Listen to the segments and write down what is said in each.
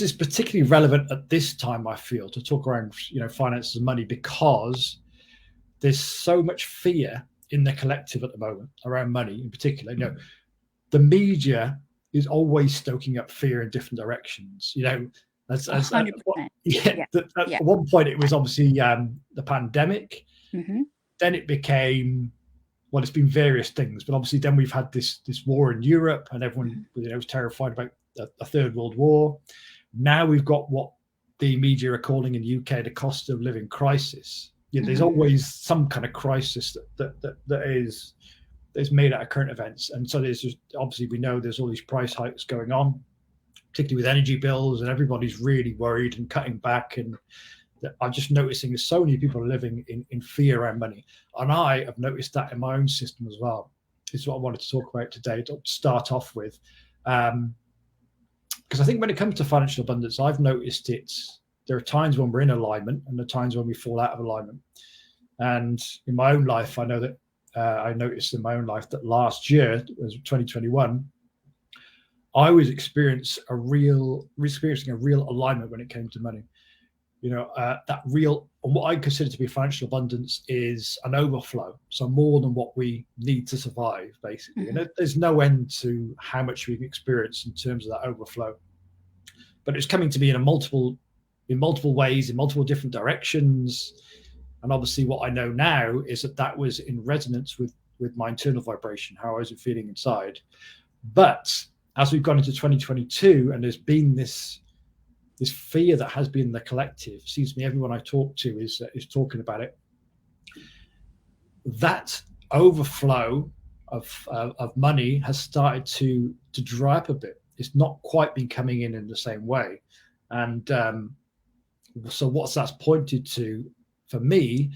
is particularly relevant at this time, I feel, to talk around, finances and money, because there's so much fear in the collective at the moment around money in particular. The media is always stoking up fear in different directions. As 100%. At one point it was obviously the pandemic. Mm-hmm. Then it became, well, it's been various things, but obviously then we've had this war in Europe, and everyone was terrified about a third world war. Now we've got what the media are calling in the UK the cost of living crisis. There's always some kind of crisis that is made out of current events, and so there's just, obviously we know there's all these price hikes going on, particularly with energy bills, and everybody's really worried and cutting back. And I'm just noticing there's so many people living in fear around money, and I have noticed that in my own system as well. This is what I wanted to talk about today to start off with, because I think when it comes to financial abundance, I've noticed there are times when we're in alignment and there are times when we fall out of alignment. And in my own life, I know that I noticed in my own life that last year, it was 2021, I was experiencing a real alignment when it came to money. That real, what I consider to be financial abundance is an overflow. So more than what we need to survive, basically. And there's no end to how much we've experienced in terms of that overflow. But it's coming to me in multiple ways, in multiple different directions. And obviously what I know now is that was in resonance with my internal vibration, how I was feeling inside. But as we've gone into 2022, and there's been this fear that has been in the collective, seems to me everyone I talk to is talking about it. That overflow of money has started to dry up a bit. It's not quite been coming in the same way. And so what's that's pointed to for me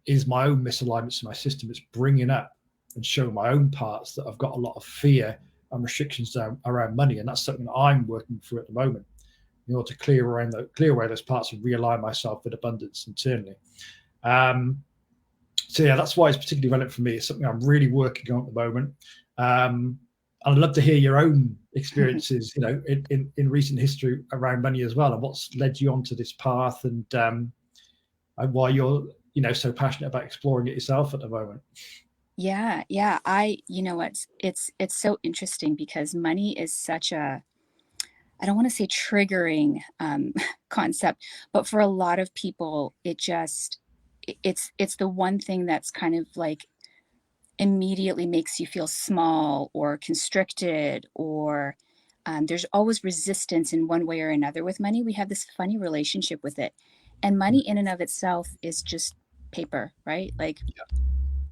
is my own misalignments in my system. It's bringing up and showing my own parts that I've got a lot of fear and restrictions around money. And that's something that I'm working through at the moment, in order to clear away those parts and realign myself with abundance internally. So yeah, that's why it's particularly relevant for me. It's something I'm really working on at the moment. I'd love to hear your own experiences, in recent history around money as well, and what's led you onto this path, and why you're, so passionate about exploring it yourself at the moment. Yeah. It's so interesting, because money is such a, I don't want to say triggering concept, but for a lot of people, it's the one thing that's kind of like immediately makes you feel small or constricted, or there's always resistance in one way or another with money. We have this funny relationship with it, and money in and of itself is just paper, right? Like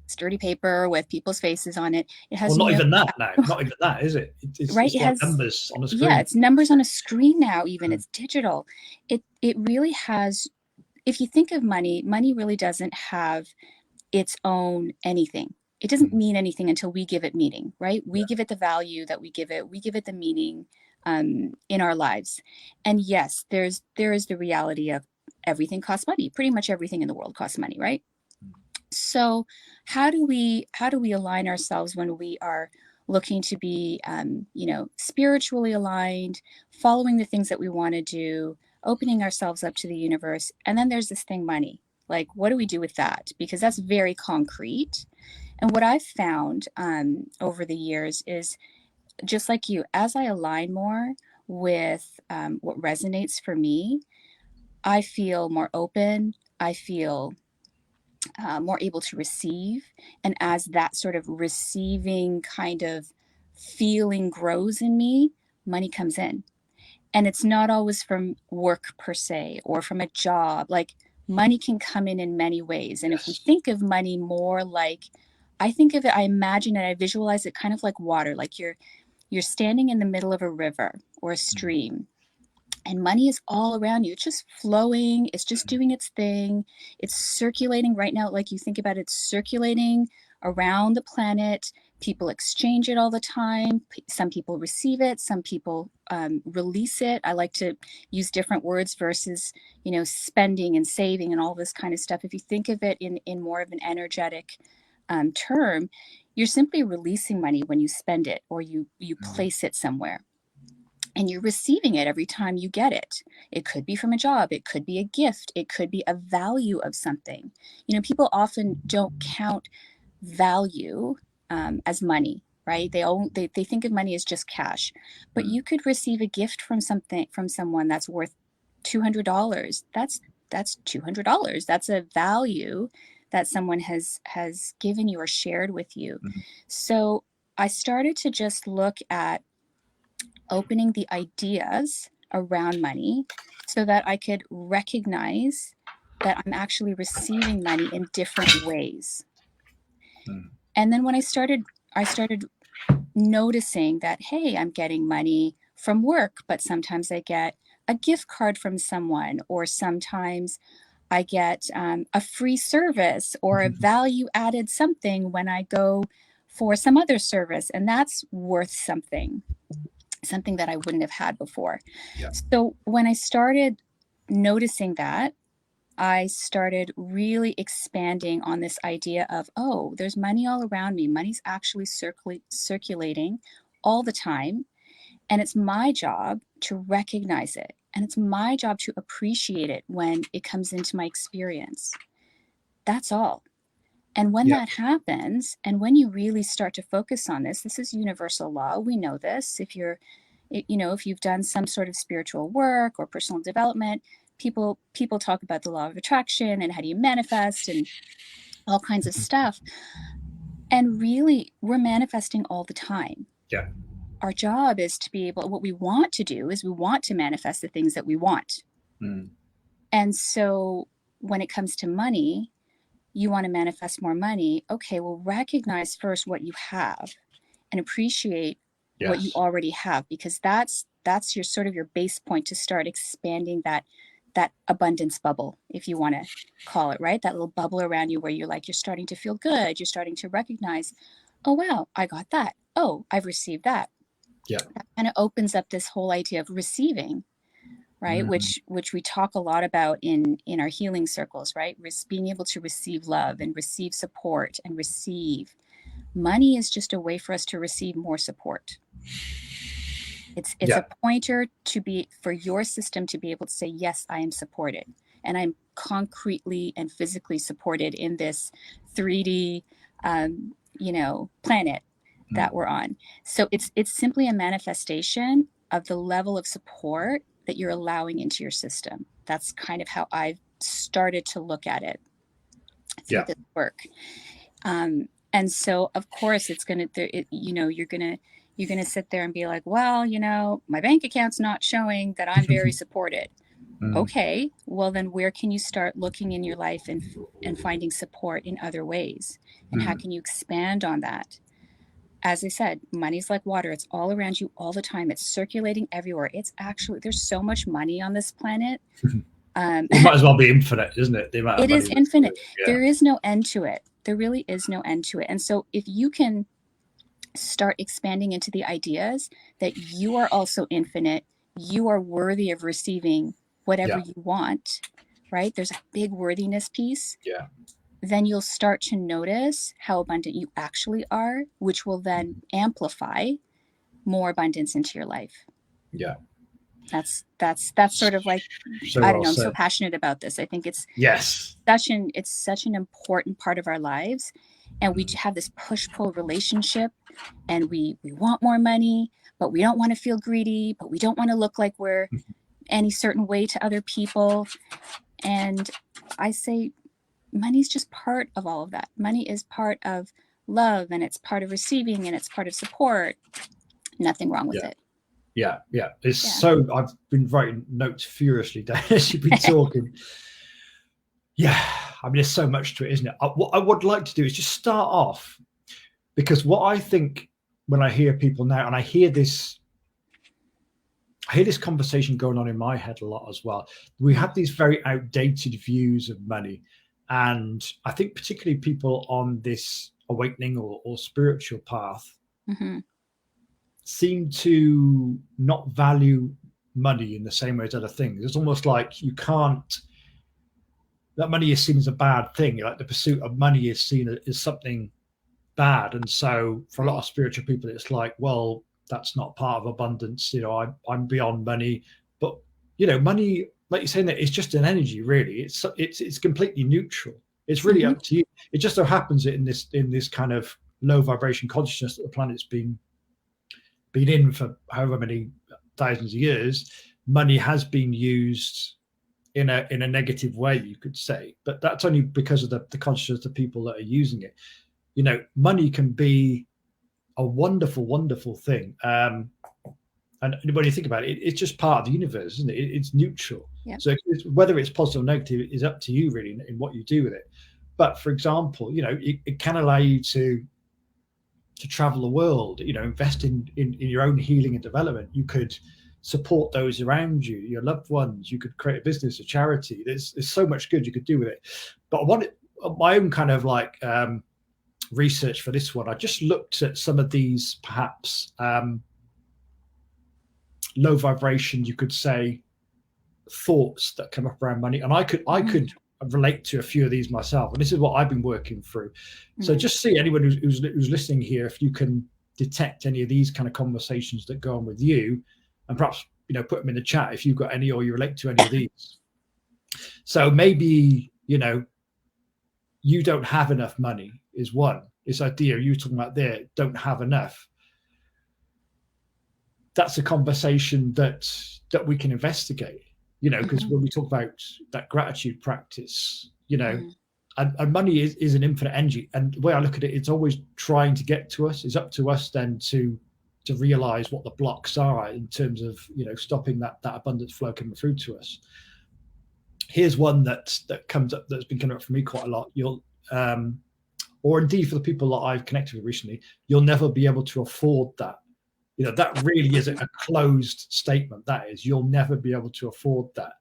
sturdy paper with people's faces on it. It has not even that now. Not even that, is it? It's right. It has numbers on a screen. Yeah, it's numbers on a screen now. Even it's digital. It really has. If you think of money really doesn't have its own anything. It doesn't mean anything until we give it meaning, right? We give it the value that we give it. We give it the meaning in our lives. And yes, there is the reality of everything costs money. Pretty much everything in the world costs money, right? So how do we align ourselves when we are looking to be, spiritually aligned, following the things that we want to do, opening ourselves up to the universe? And then there's this thing, money. Like, what do we do with that? Because that's very concrete. And what I've found over the years is, just like you, as I align more with what resonates for me, I feel more open. I feel more able to receive. And as that sort of receiving kind of feeling grows in me, money comes in. And it's not always from work per se, or from a job. Like, money can come in many ways. And if we think of money more like, I think of it, I imagine it, I visualize it kind of like water. Like you're standing in the middle of a river or a stream, and money is all around you. It's just flowing. It's just doing its thing. It's circulating right now. Like, you think about it, circulating around the planet. People exchange it all the time. Some people receive it. Some people release it. I like to use different words versus, spending and saving and all this kind of stuff. If you think of it in more of an energetic term, you're simply releasing money when you spend it, or you place it somewhere. and you're receiving it every time you get it. It could be from a job, it could be a gift, it could be a value of something. You know, people often don't count value as money, right? They think of money as just cash, but you could receive a gift from someone that's worth $200. That's $200. That's a value that someone has given you or shared with you. So I started to just look at opening the ideas around money so that I could recognize that I'm actually receiving money in different ways. And then when I started noticing that, hey, I'm getting money from work, but sometimes I get a gift card from someone, or sometimes I get a free service or a value added something when I go for some other service, and that's worth something that I wouldn't have had before. Yeah. So when I started noticing that, I started really expanding on this idea of, oh, there's money all around me. Money's actually circulating all the time. And it's my job to recognize it. And it's my job to appreciate it when it comes into my experience. That's all. And when that happens, and when you really start to focus on this is universal law. We know this. If you've done some sort of spiritual work or personal development, people talk about the law of attraction and how do you manifest and all kinds of stuff. And really, we're manifesting all the time. Yeah. Our job is to be able, what we want to do is we want to manifest the things that we want. And so when it comes to money, you want to manifest more money. Okay, well, recognize first what you have and appreciate what you already have, because that's your sort of your base point to start expanding that abundance bubble, if you want to call it, right? That little bubble around you where you're starting to feel good. You're starting to recognize, oh, wow, I got that. Oh, I've received that. Yeah. That kind of opens up this whole idea of receiving, right? Which we talk a lot about in our healing circles, right? Being able to receive love and receive support and receive. Money is just a way for us to receive more support. It's a pointer for your system to be able to say, yes, I am supported. And I'm concretely and physically supported in this 3D, planet that we're on. So it's simply a manifestation of the level of support that you're allowing into your system. That's kind of how I've started to look at it through this work. And so, of course, it's going to, you're going to sit there and be like, well, my bank account's not showing that I'm very supported. Okay, well, then where can you start looking in your life and finding support in other ways? And how can you expand on that? As I said, money's like water. It's all around you all the time. It's circulating everywhere. It's actually, there's so much money on this planet. It might as well be infinite, isn't it? It is infinite. There is no end to it. There really is no end to it. And so if you can start expanding into the ideas that you are also infinite, you are worthy of receiving whatever you want, right? There's a big worthiness piece. Yeah. Then you'll start to notice how abundant you actually are, which will then amplify more abundance into your life. Yeah. That's sort of like, so I don't know, I'm so passionate about this. I think it's such an important part of our lives. And we have this push-pull relationship, and we want more money, but we don't want to feel greedy, but we don't want to look like we're any certain way to other people. And I say, money's just part of all of that. Money is part of love, and it's part of receiving, and it's part of support. Nothing wrong with it. Yeah. So I've been writing notes furiously down as you've been talking. I mean, there's so much to it, isn't it? What I would like to do is just start off, because what I think when I hear people now, and I hear this conversation going on in my head a lot as well. We have these very outdated views of money. And I think particularly people on this awakening or spiritual path seem to not value money in the same way as other things. It's almost like that money is seen as a bad thing. Like the pursuit of money is seen as something bad. And so for a lot of spiritual people, it's like, well, that's not part of abundance. You know, I'm beyond money, but you know, money, like you're saying, that it's just an energy. Really, it's completely neutral. It's really up to you. It just so happens that in this kind of low vibration consciousness that the planet's been in for however many thousands of years, money has been used in a negative way, you could say, but that's only because of the consciousness of the people that are using it. You know, money can be a wonderful, wonderful thing. And when you think about it, it's just part of the universe, isn't it? It's neutral. Yep. So whether it's positive or negative is up to you, really, in what you do with it. But for example, you know, it can allow you to travel the world, you know, invest in your own healing and development. You could support those around you, your loved ones. You could create a business, a charity. There's so much good you could do with it. But my own kind of like research for this one, I just looked at some of these perhaps low vibration, you could say, thoughts that come up around money, and I could relate to a few of these myself, and this is what I've been working through. So just see anyone who's listening here, if you can detect any of these kind of conversations that go on with you, and perhaps, you know, put them in the chat if you've got any, or you relate to any of these. So maybe, you know, you don't have enough money is one. This idea you're talking about there, don't have enough. That's a conversation that we can investigate, you know, because when we talk about that gratitude practice, you know, and money is an infinite energy. And the way I look at it, it's always trying to get to us. It's up to us then to realize what the blocks are in terms of, you know, stopping that abundance flow coming through to us. Here's one that comes up, that's been coming up for me quite a lot. You'll or indeed for the people that I've connected with recently, you'll never be able to afford that. You know, that really is a closed statement. That is, you'll never be able to afford that.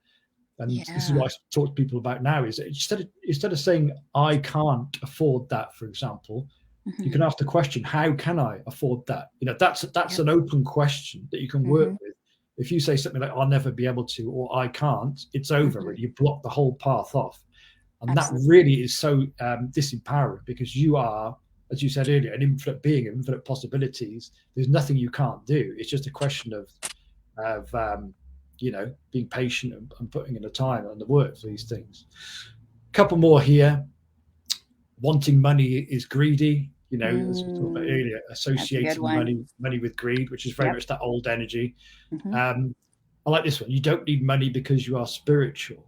And this is what I talk to people about now, is that instead of saying I can't afford that, for example, you can ask the question, how can I afford that? You know, that's an open question that you can work with. If you say something like I'll never be able to, or I can't, it's over. Really, you block the whole path off. And that really is so disempowering, because you are, as you said earlier, an infinite being, infinite possibilities. There's nothing you can't do. It's just a question of you know, being patient and putting in the time and the work for these things. A couple more here. Wanting money is greedy. You know, as we talked about earlier, associating money with greed, which is very much that old energy. I like this one. You don't need money because you are spiritual.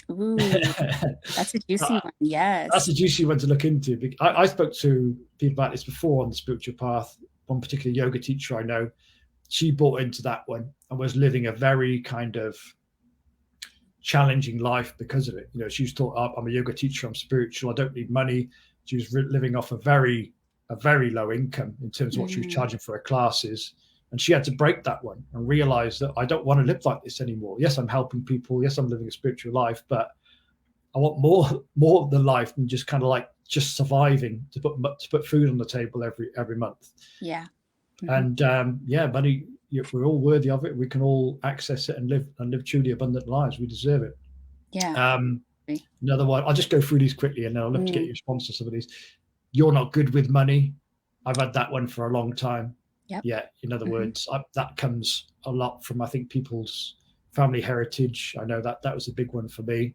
Ooh, that's a juicy one. Yes, that's a juicy one to look into. I spoke to people about this before on the spiritual path. One particular yoga teacher I know, she bought into that one and was living a very kind of challenging life because of it. You know, she was taught, I'm a yoga teacher, I'm spiritual, I don't need money. She was living off a very low income in terms of what she was charging for her classes. And she had to break that one and realize that I don't want to live like this anymore. Yes, I'm helping people. Yes, I'm living a spiritual life, but I want more of the life than just kind of like just surviving to put food on the table every month. Yeah. And money, we're all worthy of it. We can all access it and live truly abundant lives. We deserve it. Yeah. Another one. I'll just go through these quickly, and then I'll look to get your response to some of these. You're not good with money. I've had that one for a long time. Yep. Yeah. In other words, that comes a lot from, I think, people's family heritage. I know that was a big one for me.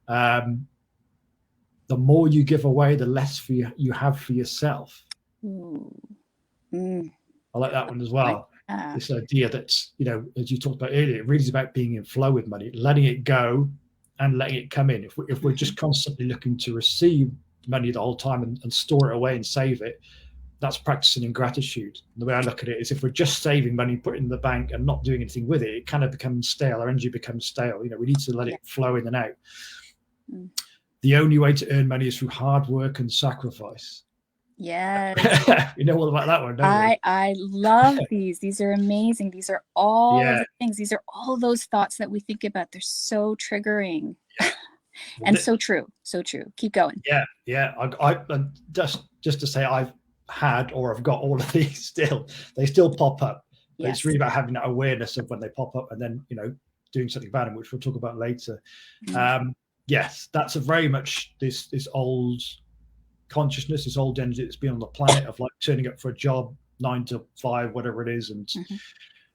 The more you give away, the less you have for yourself. I like that one as well. This idea that, you know, as you talked about earlier, it really is about being in flow with money, letting it go and letting it come in. If we're just constantly looking to receive money the whole time and store it away and save it, that's practicing ingratitude. And the way I look at it is, if we're just saving money, put it in the bank and not doing anything with it, it kind of becomes stale. Our energy becomes stale. You know, we need to let it flow in and out. The only way to earn money is through hard work and sacrifice. Yes. You know all about that one, don't you? I love these. These are amazing. These are all the things. These are all those thoughts that we think about. They're so triggering. And so true. So true. Keep going. Yeah. I just to say, I've had, or I've got all of these still. They still pop up. But it's really about having that awareness of when they pop up, and then, you know, doing something about them, which we'll talk about later. Yes, that's a very much this old consciousness, this old energy that's been on the planet, of like turning up for a job, 9 to 5, whatever it is, and Mm-hmm.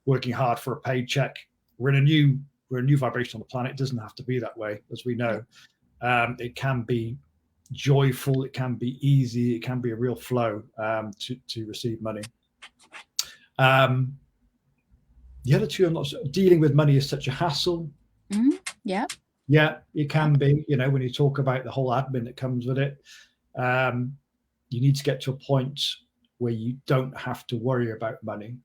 working hard for a paycheck. We're in a new vibration on the planet. It doesn't have to be that way, as we know. It can be joyful, it can be easy, it can be a real flow to receive money. The other two, I'm not sure. Dealing with money is such a hassle. Mm-hmm. Yeah. Yeah, it can be. You know, when you talk about the whole admin that comes with it, you need to get to a point where you don't have to worry about money.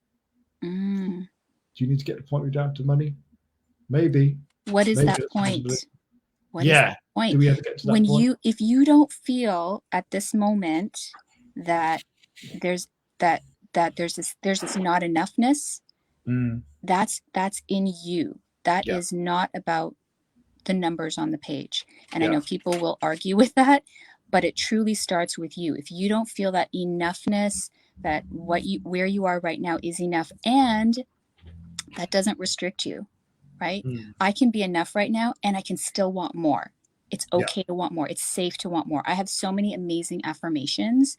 Mm. Do you need to get to the point where you're down to money? Maybe. What is Maybe that point? What is yeah. that point? Do we ever get to that when point? if you don't feel at this moment that there's this not enoughness, that's in you. That is not about the numbers on the page. And I know people will argue with that, but it truly starts with you. If you don't feel that enoughness, that where you are right now is enough, and that doesn't restrict you, right? I can be enough right now and I can still want more. It's okay to want more. It's safe to want more. I have so many amazing affirmations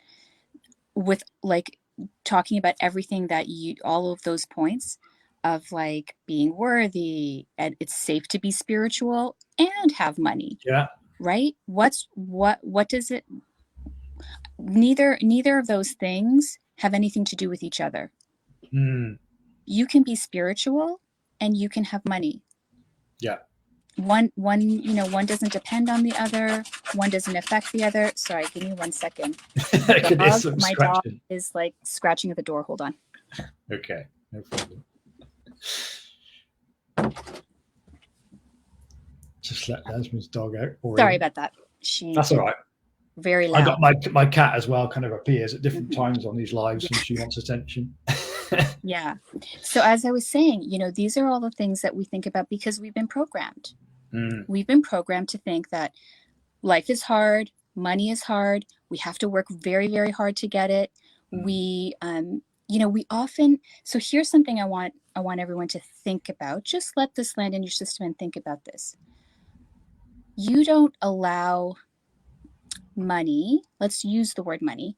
with like talking about everything that all of those points of like being worthy, and it's safe to be spiritual and have money. Yeah. Right? What does it, neither of those things have anything to do with each other. You can be spiritual and you can have money. Yeah. One doesn't depend on the other. One doesn't affect the other. Sorry, give me 1 second. My dog is like scratching at the door. Hold on. Okay, no problem. Just let Yasmin's dog out. Sorry about that. That's all right. Very loud. I got my cat as well, kind of appears at different times on these lives, and she wants attention. Yeah. So as I was saying, these are all the things that we think about because we've been programmed. We've been programmed to think that life is hard, money is hard, we have to work very, very hard to get it. We often, so here's something I want everyone to think about. Just let this land in your system and think about this. You don't allow money, let's use the word money.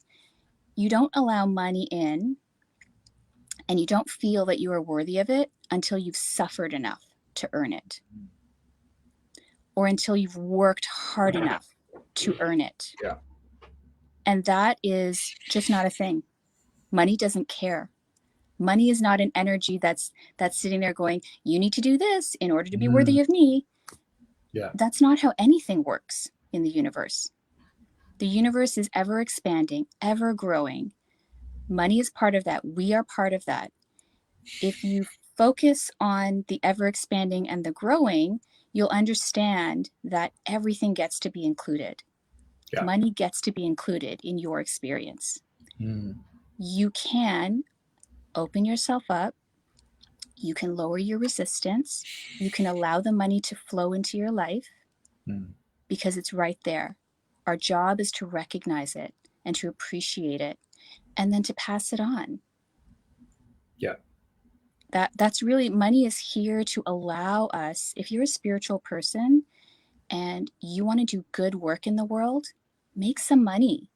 You don't allow money in, and you don't feel that you are worthy of it until you've suffered enough to earn it, or until you've worked hard enough to earn it. Yeah. And that is just not a thing. Money doesn't care. Money is not an energy that's sitting there going, you need to do this in order to be worthy of me. Yeah. That's not how anything works in the universe. The universe is ever expanding, ever growing. Money is part of that. We are part of that. If you focus on the ever expanding and the growing, you'll understand that everything gets to be included. Yeah. Money gets to be included in your experience. You can open yourself up. You can lower your resistance. You can allow the money to flow into your life because it's right there. Our job is to recognize it and to appreciate it, and then to pass it on. Yeah. That's really, money is here to allow us, if you're a spiritual person and you want to do good work in the world, make some money.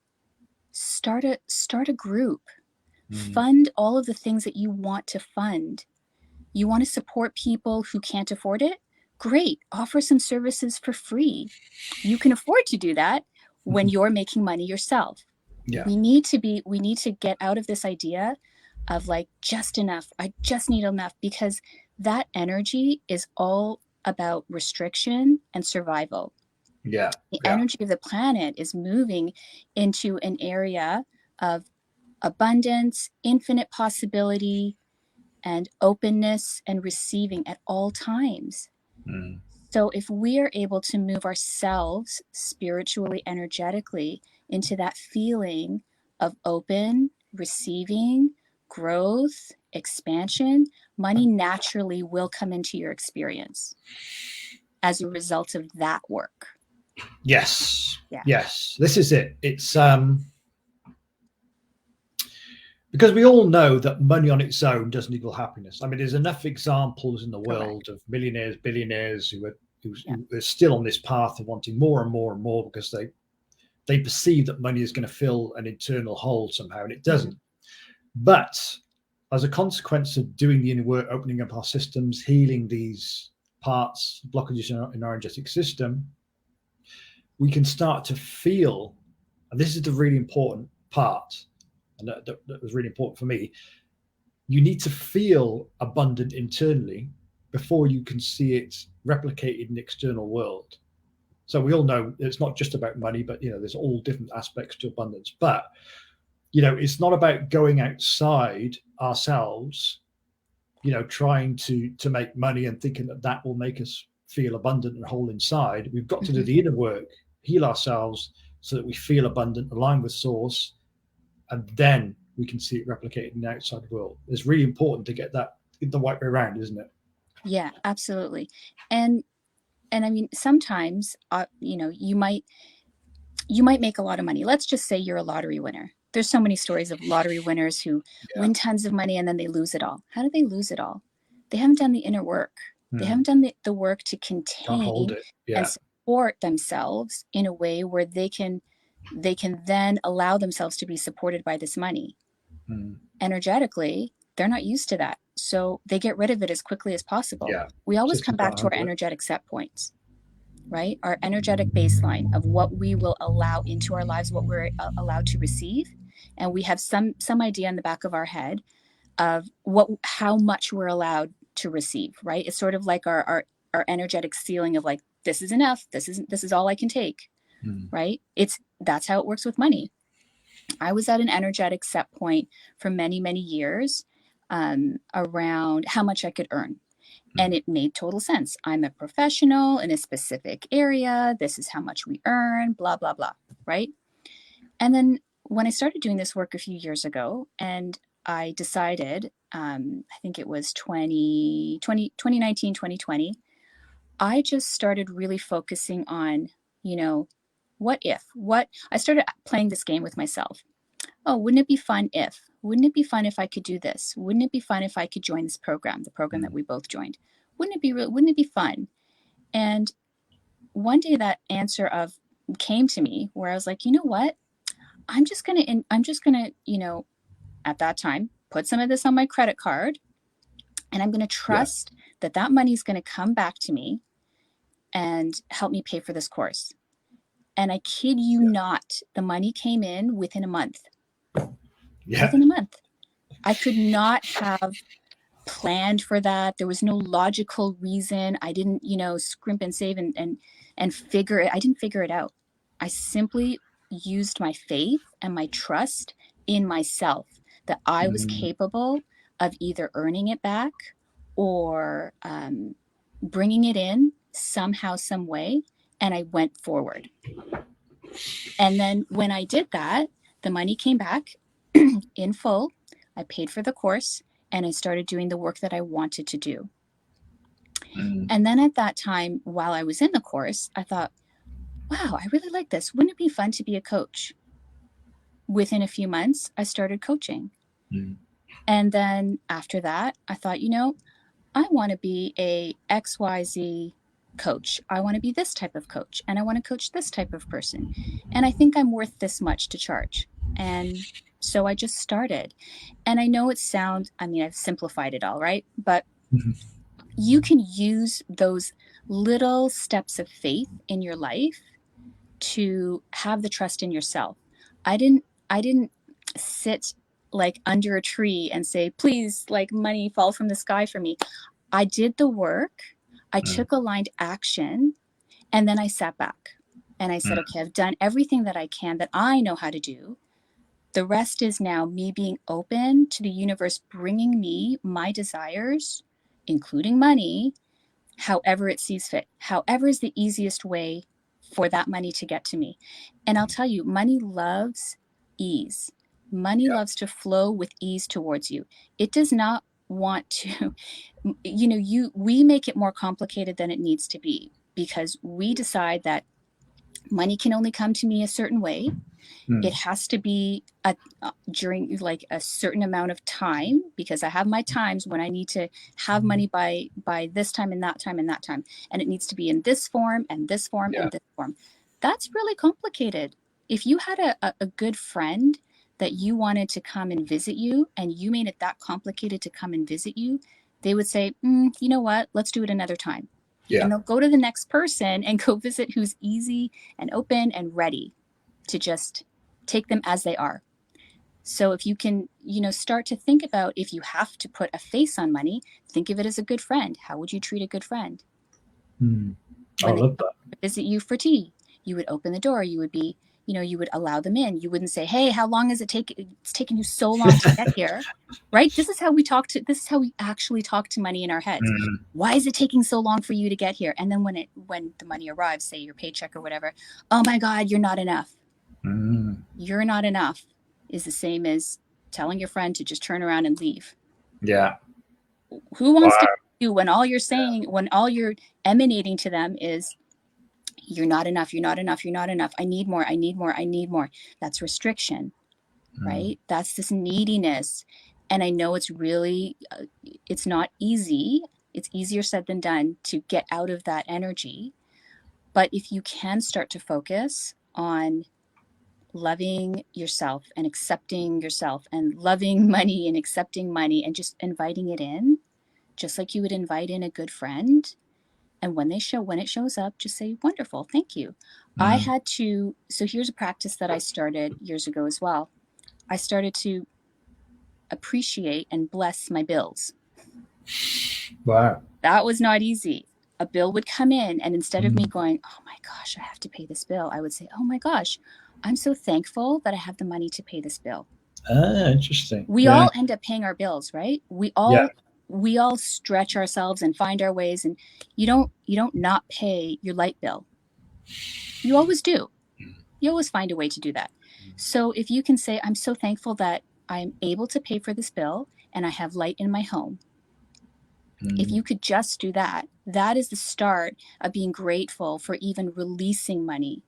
Start a group. Fund all of the things that you want to fund. You want to support people who can't afford it? Great. Offer some services for free. You can afford to do that when you're making money yourself. Yeah. We need to get out of this idea of like just enough. I just need enough, because that energy is all about restriction and survival. Yeah. The energy of the planet is moving into an area of abundance, infinite possibility, and openness and receiving at all times. So if we are able to move ourselves spiritually, energetically into that feeling of open, receiving, growth, expansion, money naturally will come into your experience as a result of that work. Yes. Yeah. Yes. This is it. It's because we all know that money on its own doesn't equal happiness. I mean, there's enough examples in the world of millionaires, billionaires who are still on this path of wanting more and more and more because they perceive that money is going to fill an internal hole somehow, and it doesn't. But as a consequence of doing the inner work, opening up our systems, healing these parts, blockages in our energetic system, we can start to feel, and this is the really important part, and that was really important for me. You need to feel abundant internally before you can see it replicated in the external world. So we all know it's not just about money, but there's all different aspects to abundance. But it's not about going outside ourselves, trying to make money and thinking that will make us feel abundant and whole inside. We've got to do the inner work, heal ourselves so that we feel abundant, aligned with source, and then we can see it replicated in the outside world. It's really important to get that the right way around, isn't it? Yeah, absolutely. And I mean, sometimes, you might make a lot of money. Let's just say you're a lottery winner. There's so many stories of lottery winners who win tons of money and then they lose it all. How do they lose it all? They haven't done the inner work. They haven't done the work to contain and support themselves in a way where they can then allow themselves to be supported by this money. Energetically, they're not used to that. So they get rid of it as quickly as possible. We always come back to our energetic set points, right? Our energetic baseline of what we will allow into our lives, what we're allowed to receive. And we have some idea in the back of our head of how much we're allowed to receive, right? It's sort of like our energetic ceiling of like, this is enough. This is all I can take, right? That's how it works with money. I was at an energetic set point for many, many years around how much I could earn. And it made total sense. I'm a professional in a specific area. This is how much we earn, blah, blah, blah, right? And then when I started doing this work a few years ago, and I decided, I think it was 2019, 2020, I just started really focusing on, I started playing this game with myself. Oh, wouldn't it be fun if? Wouldn't it be fun if I could do this? Wouldn't it be fun if I could join this program, the program that we both joined? Wouldn't it be fun? And one day that answer came to me where I was like, you know what? I'm just gonna, at that time, put some of this on my credit card, and I'm gonna trust that money's gonna come back to me and help me pay for this course. And I kid you not, the money came in within a month. Within a month. I could not have planned for that. There was no logical reason. I didn't, scrimp and save and figure it. I didn't figure it out. I simply used my faith and my trust in myself that I was capable of either earning it back or bringing it in somehow, some way. And I went forward. And then when I did that, the money came back in full. I paid for the course and I started doing the work that I wanted to do. And then at that time, while I was in the course, I thought, wow, I really like this. Wouldn't it be fun to be a coach? Within a few months, I started coaching. And then after that, I thought, I want to be a XYZ coach. I want to be this type of coach, and I want to coach this type of person. And I think I'm worth this much to charge. And so I just started. And I know I've simplified it all, right? But you can use those little steps of faith in your life to have the trust in yourself. I didn't sit like under a tree and say, please, like money fall from the sky for me. I did the work. I took aligned action, and then I sat back and I said, okay, I've done everything that I can, that I know how to do. The rest is now me being open to the universe, bringing me my desires, including money, however it sees fit, however is the easiest way for that money to get to me. And I'll tell you, money loves ease. Money loves to flow with ease towards you. It does not want to, we make it more complicated than it needs to be, because we decide that money can only come to me a certain way. It has to be during like a certain amount of time, because I have my times when I need to have money by this time and that time and that time. And it needs to be in this form and this form and this form. That's really complicated. If you had a good friend that you wanted to come and visit you and you made it that complicated to come and visit you, they would say, you know what, let's do it another time. Yeah. And they'll go to the next person and go visit who's easy and open and ready to just take them as they are. So if you can, start to think about, if you have to put a face on money, think of it as a good friend. How would you treat a good friend? I love that. Visit you for tea, you would open the door, you would be, you would allow them in. You wouldn't say, hey, how long is it it's taken you so long to get here, right? This is how we actually talk to money in our heads. Why is it taking so long for you to get here? And then when the money arrives, say your paycheck or whatever, oh my God, you're not enough. You're not enough is the same as telling your friend to just turn around and leave. Yeah. Who wants to do when all you're saying, when all you're emanating to them is, you're not enough, you're not enough, you're not enough. I need more, I need more, I need more. That's restriction, right? That's this neediness. And I know it's really, it's not easy. It's easier said than done to get out of that energy. But if you can start to focus on loving yourself and accepting yourself and loving money and accepting money and just inviting it in, just like you would invite in a good friend. And when it shows up, just say, wonderful, thank you. So here's a practice that I started years ago as well. I started to appreciate and bless my bills. Wow. That was not easy. A bill would come in, and instead of me going, oh my gosh, I have to pay this bill, I would say, oh my gosh, I'm so thankful that I have the money to pay this bill. Interesting. We all end up paying our bills, right? We all stretch ourselves and find our ways, and you don't not pay your light bill. You always do. You always find a way to do that. So if you can say, I'm so thankful that I'm able to pay for this bill and I have light in my home. If you could just do that, that is the start of being grateful for even releasing money.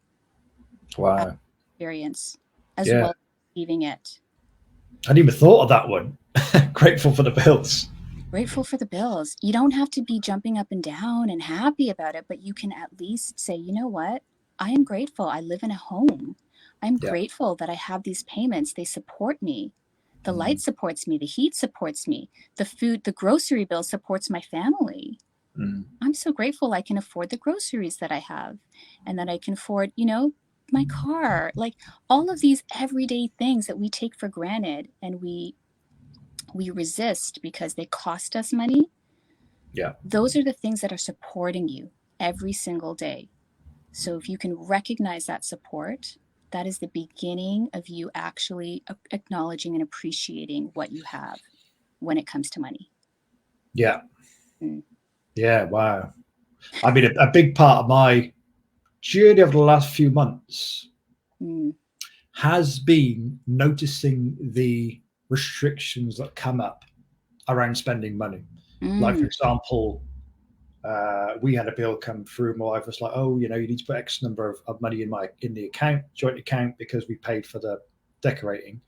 Wow. Experience as well as receiving it. I hadn't even thought of that one. Grateful for the bills. Grateful for the bills. You don't have to be jumping up and down and happy about it, but you can at least say, you know what? I am grateful. I live in a home. I'm grateful that I have these payments. They support me. The light supports me. The heat supports me. The food, the grocery bill supports my family. I'm so grateful I can afford the groceries that I have and that I can afford, my car. Like all of these everyday things that we take for granted and we resist because they cost us money. Yeah. Those are the things that are supporting you every single day. So if you can recognize that support, that is the beginning of you actually acknowledging and appreciating what you have when it comes to money. Yeah. Yeah. Wow. I mean, a big part of my journey over the last few months has been noticing the restrictions that come up around spending money. Like, for example, we had a bill come through. My wife was like, "Oh, you need to put X number of money in the account, joint account, because we paid for the decorating."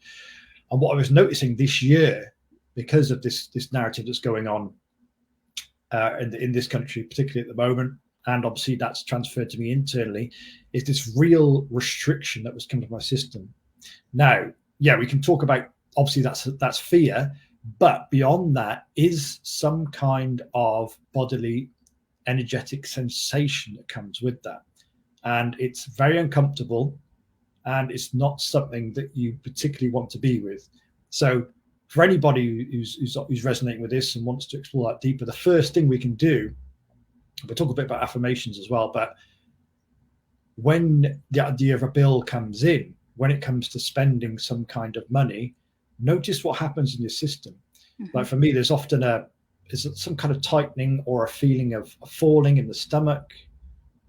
And what I was noticing this year, because of this narrative that's going on in this country, particularly at the moment, and obviously that's transferred to me internally, is this real restriction that was coming to my system. Now, we can talk about, obviously that's fear, but beyond that is some kind of bodily energetic sensation that comes with that. And it's very uncomfortable, and it's not something that you particularly want to be with. So for anybody who's resonating with this and wants to explore that deeper, the first thing we can do, we'll talk a bit about affirmations as well, but when the idea of a bill comes in, when it comes to spending some kind of money, notice what happens in your system. Like for me, there's often some kind of tightening or a feeling of a falling in the stomach,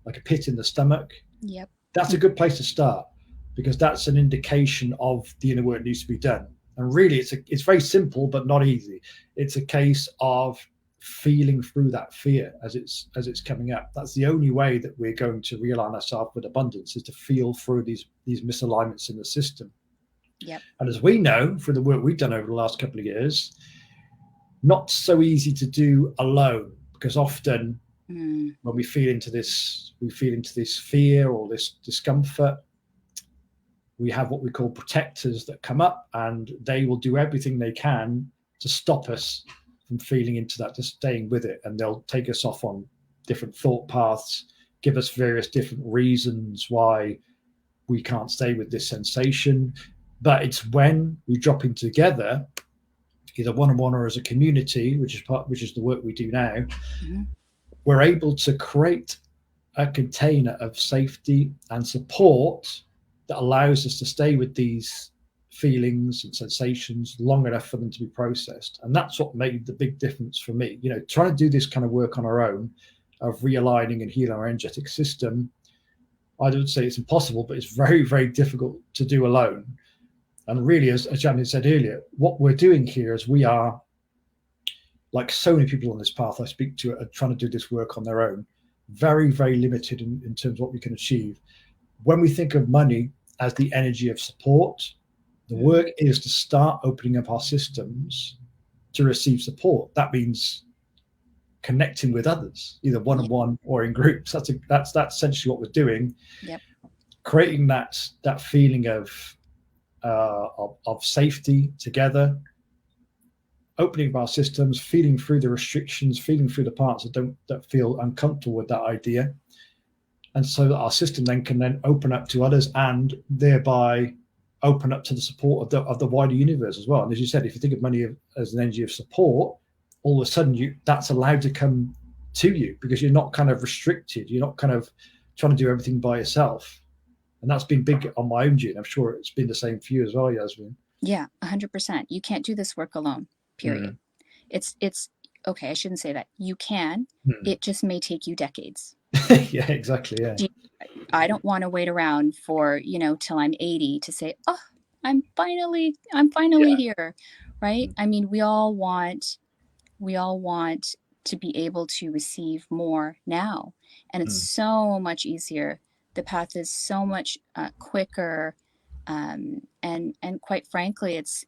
like a pit in the stomach. Yep. That's a good place to start, because that's an indication of the inner work needs to be done. And really, it's very simple, but not easy. It's a case of feeling through that fear as it's coming up. That's the only way that we're going to realign ourselves with abundance, is to feel through these misalignments in the system. Yep. And as we know from the work we've done over the last couple of years, not so easy to do alone, because often when we feel into this fear or this discomfort, we have what we call protectors that come up, and they will do everything they can to stop us from feeling into that, just staying with it. And they'll take us off on different thought paths, give us various different reasons why we can't stay with this sensation. But it's when we drop in together, either one-on-one or as a community, which is the work we do now, mm-hmm. we're able to create a container of safety and support that allows us to stay with these feelings and sensations long enough for them to be processed. And that's what made the big difference for me. You know, trying to do this kind of work on our own, of realigning and healing our energetic system, I don't say it's impossible, but it's very, very difficult to do alone. And really, as Yasmin said earlier, what we're doing here is we are, like so many people on this path I speak to, are trying to do this work on their own, very, very limited in terms of what we can achieve. When we think of money as the energy of support, the work is to start opening up our systems to receive support. That means connecting with others, either one-on-one or in groups. That's essentially what we're doing. Yep. Creating that feeling of safety together, opening up our systems, feeling through the restrictions, feeling through the parts that feel uncomfortable with that idea, and so that our system can open up to others, and thereby open up to the support of the wider universe as well. And as you said, if you think of money as an energy of support, all of a sudden that's allowed to come to you, because you're not kind of restricted. You're not kind of trying to do everything by yourself. And that's been big on my own journey. I'm sure it's been the same for you as well, Yasmin. Yeah, 100%. You can't do this work alone, period. It's okay, I shouldn't say that. You can. It just may take you decades. Yeah, exactly. Yeah. I don't want to wait around for, till I'm 80 to say, oh, I'm finally here, right? I mean, we all want to be able to receive more now. And it's so much easier. The path is so much quicker. And quite frankly, it's,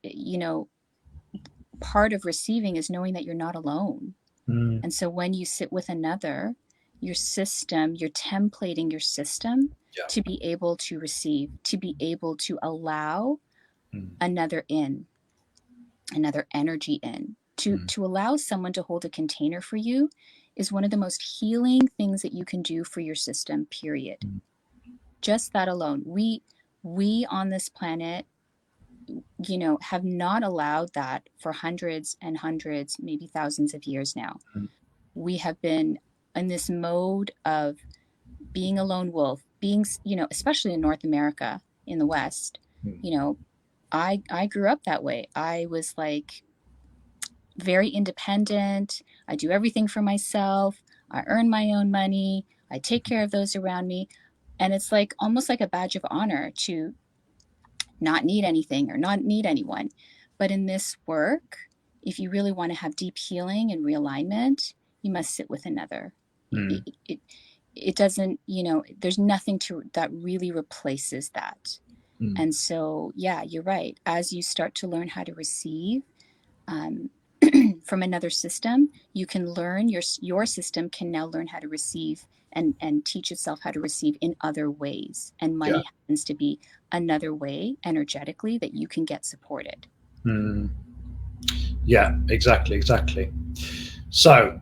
part of receiving is knowing that you're not alone. And so when you sit with another, you're templating your system to be able to receive, to be able to allow another energy in. To allow someone to hold a container for you is one of the most healing things that you can do for your system, period. Just that alone. We on this planet, have not allowed that for hundreds and hundreds, maybe thousands of years now. We have been in this mode of being a lone wolf, being, especially in North America, in the West, I grew up that way. I was like very independent. I do everything for myself. I earn my own money. I take care of those around me. And it's like almost like a badge of honor to not need anything or not need anyone. But in this work, if you really want to have deep healing and realignment, you must sit with another. It doesn't, there's nothing that really replaces that. And so, yeah, you're right. As you start to learn how to receive from another system, you can learn, your system can now learn how to receive and teach itself how to receive in other ways. And money happens to be another way energetically that you can get supported. Yeah, exactly. So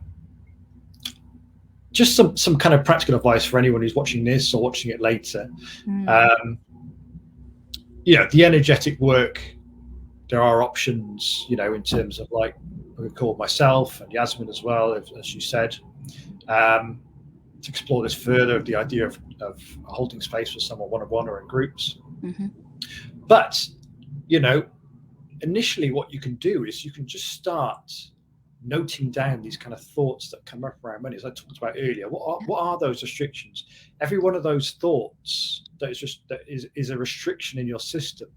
just some kind of practical advice for anyone who's watching this or watching it later. The energetic work, there are options, in terms of, like, I would call myself and Yasmin as well, as you said, to explore this further, the idea of holding space for someone one-on-one or in groups. But, initially what you can do is you can just start noting down these kind of thoughts that come up around money, as I talked about earlier. What are those restrictions? Every one of those thoughts that is a restriction in your system,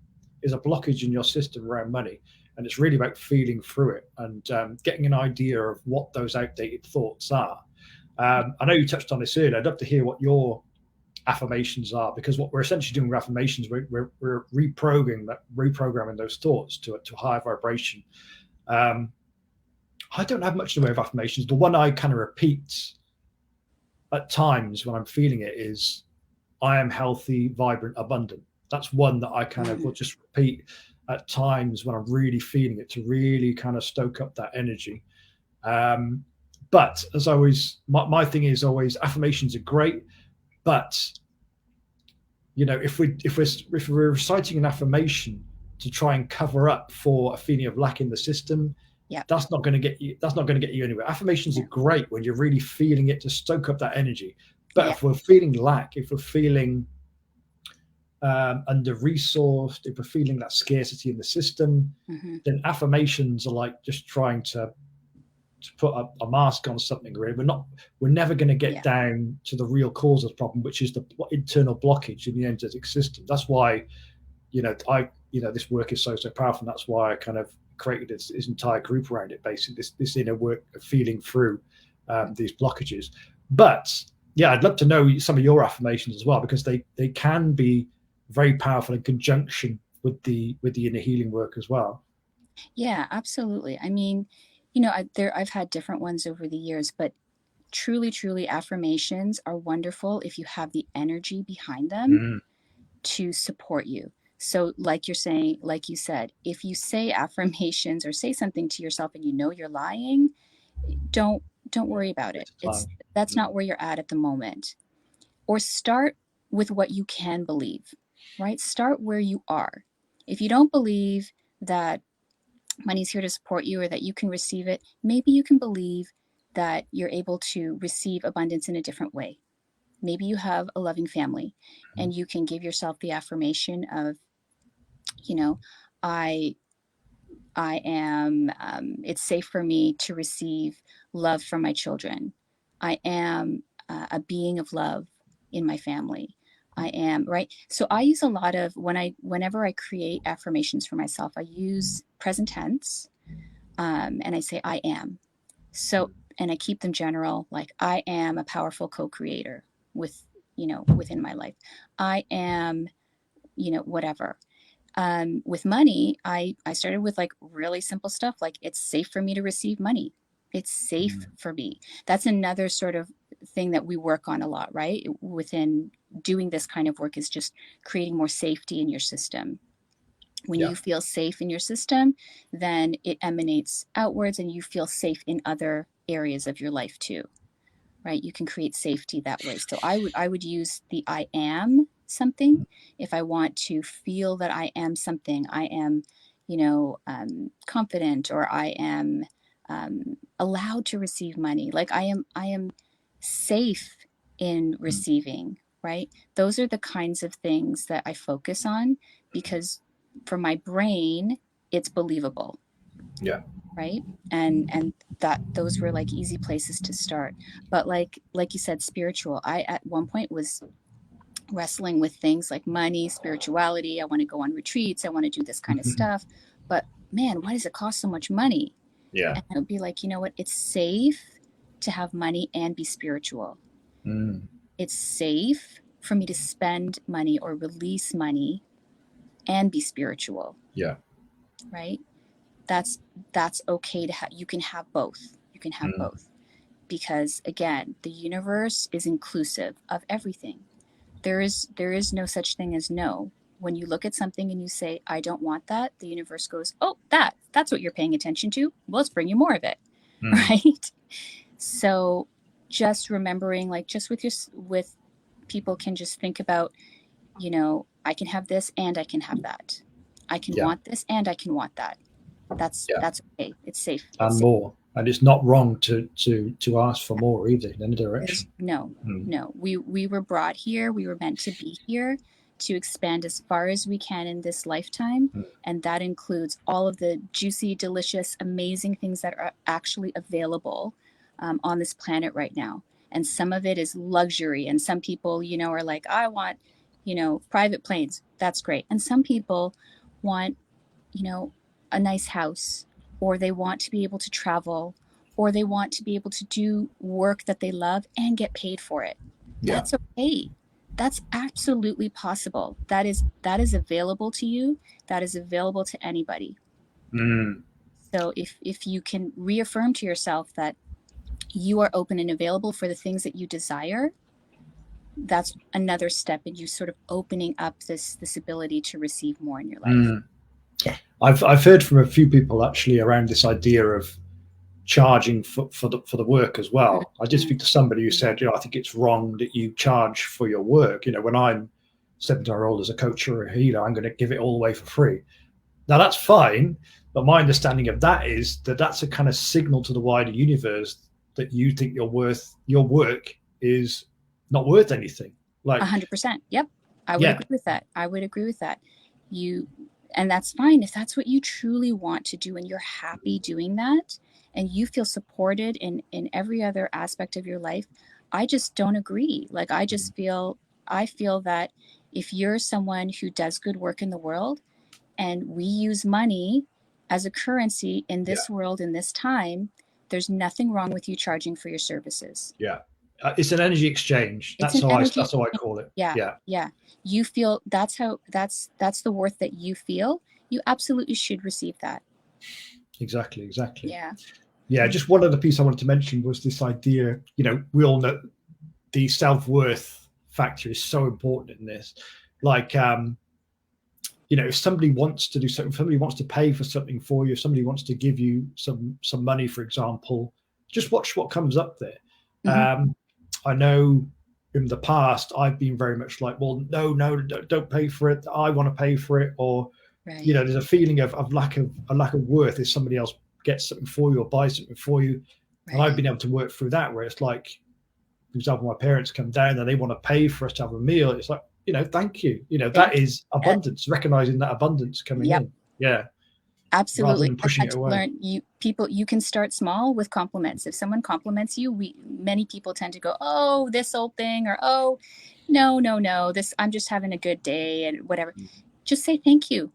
is a blockage in your system around money. And it's really about feeling through it and getting an idea of what those outdated thoughts are. I know you touched on this earlier. I'd love to hear what your affirmations are, because what we're essentially doing with affirmations, we're reprogramming those thoughts to a higher vibration. I don't have much in the way of affirmations. The one I kind of repeat at times when I'm feeling it is, I am healthy, vibrant, abundant. That's one that I kind of will just repeat at times when I'm really feeling it, to really kind of stoke up that energy. But as always, my thing is always, affirmations are great, but if we're reciting an affirmation to try and cover up for a feeling of lack in the system, Yeah. that's not going to get you anywhere. Affirmations are great when you're really feeling it, to stoke up that energy. But if we're feeling lack, if we're feeling under resourced, if we're feeling that scarcity in the system, then affirmations are like just trying to put a mask on something. Really, we're never going to get down to the real cause of the problem, which is the internal blockage in the energetic system. That's why this work is so powerful, and that's why I kind of created this entire group around it, basically this inner work of feeling through these blockages. But yeah, I'd love to know some of your affirmations as well, because they can be very powerful in conjunction with the inner healing work as well. Yeah, absolutely. I mean, I've had different ones over the years, but truly affirmations are wonderful if you have the energy behind them to support you. So like you're saying, like you said, if you say affirmations or say something to yourself and you're lying, don't worry about it. That's not where you're at the moment. Or start with what you can believe, right? Start where you are. If you don't believe that money's here to support you or that you can receive it, maybe you can believe that you're able to receive abundance in a different way. Maybe you have a loving family and you can give yourself the affirmation of, I am, it's safe for me to receive love from my children. I am a being of love in my family. I am, right? So I use a lot of, whenever I create affirmations for myself, I use present tense, and I say, I am. So, and I keep them general, like I am a powerful co-creator within my life. I am, whatever. With money, I started with like really simple stuff, like it's safe for me to receive money. It's safe for me. That's another sort of thing that we work on a lot, right? Within doing this kind of work is just creating more safety in your system. When you feel safe in your system, then it emanates outwards and you feel safe in other areas of your life too, right? You can create safety that way. So I would use the I am something if I want to feel that I am something. I am, confident, or I am allowed to receive money. Like I am safe in receiving, right? Those are the kinds of things that I focus on, because for my brain, it's believable. Yeah. Right. And that those were like easy places to start. But like you said, spiritual. I at one point was wrestling with things like money, spirituality. I want to go on retreats. I want to do this kind of stuff. But man, why does it cost so much money? Yeah. And I would be like, you know what? It's safe to have money and be spiritual. It's safe for me to spend money or release money and be spiritual. Yeah. Right. That's okay to have. You can have both. You can have both, because again, the universe is inclusive of everything. There is no such thing as no. When you look at something and you say, I don't want that, the universe goes, oh, that's what you're paying attention to. Well, let's bring you more of it. Right. So just remembering, like, just with people can just think about, I can have this and I can have that. I can want this and I can want that. That's okay. It's safe. And safe. more. And it's not wrong to ask for more either, in any direction. No. We were brought here. We were meant to be here to expand as far as we can in this lifetime. And that includes all of the juicy, delicious, amazing things that are actually available on this planet right now. And some of it is luxury. And some people, are like, I want, private planes. That's great. And some people want, a nice house, or they want to be able to travel, or they want to be able to do work that they love and get paid for it. That's okay. That's absolutely possible. That is available to you. That is available to anybody. So if you can reaffirm to yourself that you are open and available for the things that you desire, that's another step in you sort of opening up this ability to receive more in your life. I've heard from a few people actually around this idea of charging for the work as well. I did speak to somebody who said, I think it's wrong that you charge for your work. When I'm 70-year-old as a coach or a healer, I'm going to give it all away for free. Now that's fine, but my understanding of that is that that's a kind of signal to the wider universe that you think your work is not worth anything. Like 100%. Yep. I would agree with that. I would agree with that. And that's fine if that's what you truly want to do and you're happy doing that and you feel supported in every other aspect of your life. I just don't agree. Like, I feel that if you're someone who does good work in the world and we use money as a currency in this world, in this time, there's nothing wrong with you charging for your services. Yeah. It's an energy exchange. That's how I call it. Yeah. You feel that's the worth that you feel. You absolutely should receive that. Exactly. Yeah. Just one other piece I wanted to mention was this idea, we all know the self-worth factor is so important in this. Like, if somebody wants to do something, if somebody wants to pay for something for you, if somebody wants to give you some money, for example, just watch what comes up there. I know in the past I've been very much like, well, no, don't pay for it. I want to pay for it. Or, there's a feeling of lack of worth if somebody else gets something for you or buys something for you. Right. And I've been able to work through that where it's like, for example, my parents come down and they want to pay for us to have a meal. It's like, thank you. That is abundance, recognizing that abundance coming in. Yeah. Absolutely. Pushing it away. Learn, you can start small with compliments. If someone compliments you, many people tend to go, oh, this old thing, or oh, no, this, I'm just having a good day and whatever. Just say thank you.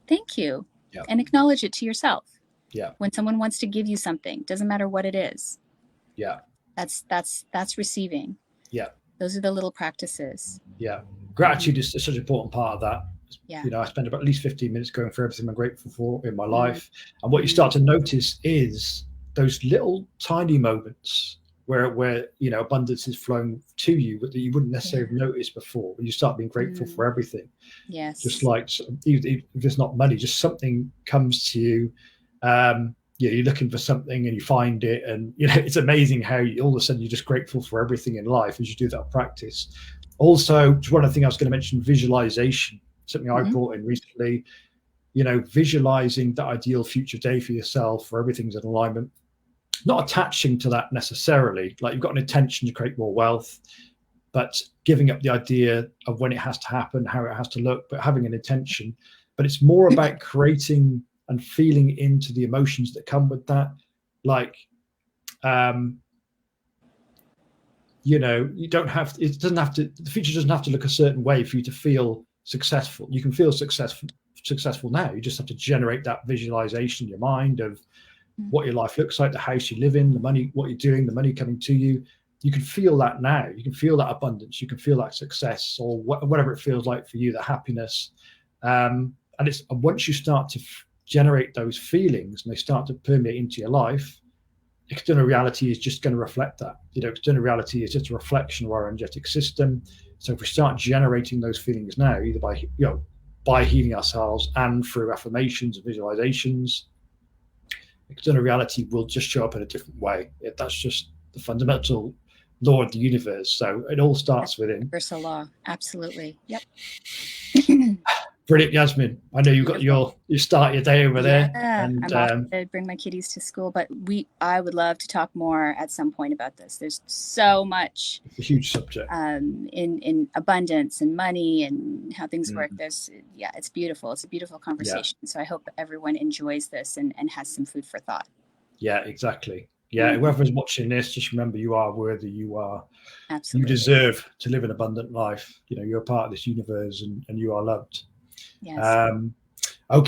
Thank you. Yeah. And acknowledge it to yourself. Yeah. When someone wants to give you something, doesn't matter what it is. Yeah. That's receiving. Yeah. Those are the little practices. Yeah. Gratitude is such an important part of that. Yeah. I spend about at least 15 minutes going through everything I'm grateful for in my life. And what you start to notice is those little tiny moments where abundance is flowing to you, but that you wouldn't necessarily have noticed before. When you start being grateful for everything. Yes. Just like, if it's not money, just something comes to you. You're looking for something and you find it, and it's amazing how all of a sudden you're just grateful for everything in life as you do that practice. Also, one other thing I was going to mention, visualization, something I brought in recently. Visualizing that ideal future day for yourself, where everything's in alignment, not attaching to that necessarily. Like, you've got an intention to create more wealth, but giving up the idea of when it has to happen, how it has to look, but having an intention. But it's more about creating and feeling into the emotions that come with that. Like, you don't have, it doesn't have to, the future doesn't have to look a certain way for you to feel successful. You can feel successful now. You just have to generate that visualization in your mind of what your life looks like, the house you live in, the money, what you're doing, the money coming to you. You can feel that now. You can feel that abundance. You can feel that success, or whatever it feels like for you, the happiness. And once you start to generate those feelings and they start to permeate into your life, external reality is just going to reflect that. External reality is just a reflection of our energetic system. So if we start generating those feelings now, either by healing ourselves and through affirmations and visualizations, external reality will just show up in a different way. That's just the fundamental law of the universe. So it all starts within. Universal law. Absolutely. Yep. Brilliant, Yasmin. I know you've got you start your day over there. And I'm off to bring my kiddies to school, but I would love to talk more at some point about this. There's so much. It's a huge subject. In abundance and money and how things work. It's beautiful. It's a beautiful conversation. So I hope everyone enjoys this and has some food for thought. Yeah, exactly. Yeah, whoever's watching this, just remember you are worthy. You are. Absolutely. You deserve to live an abundant life. You're a part of this universe, and you are loved. Yes.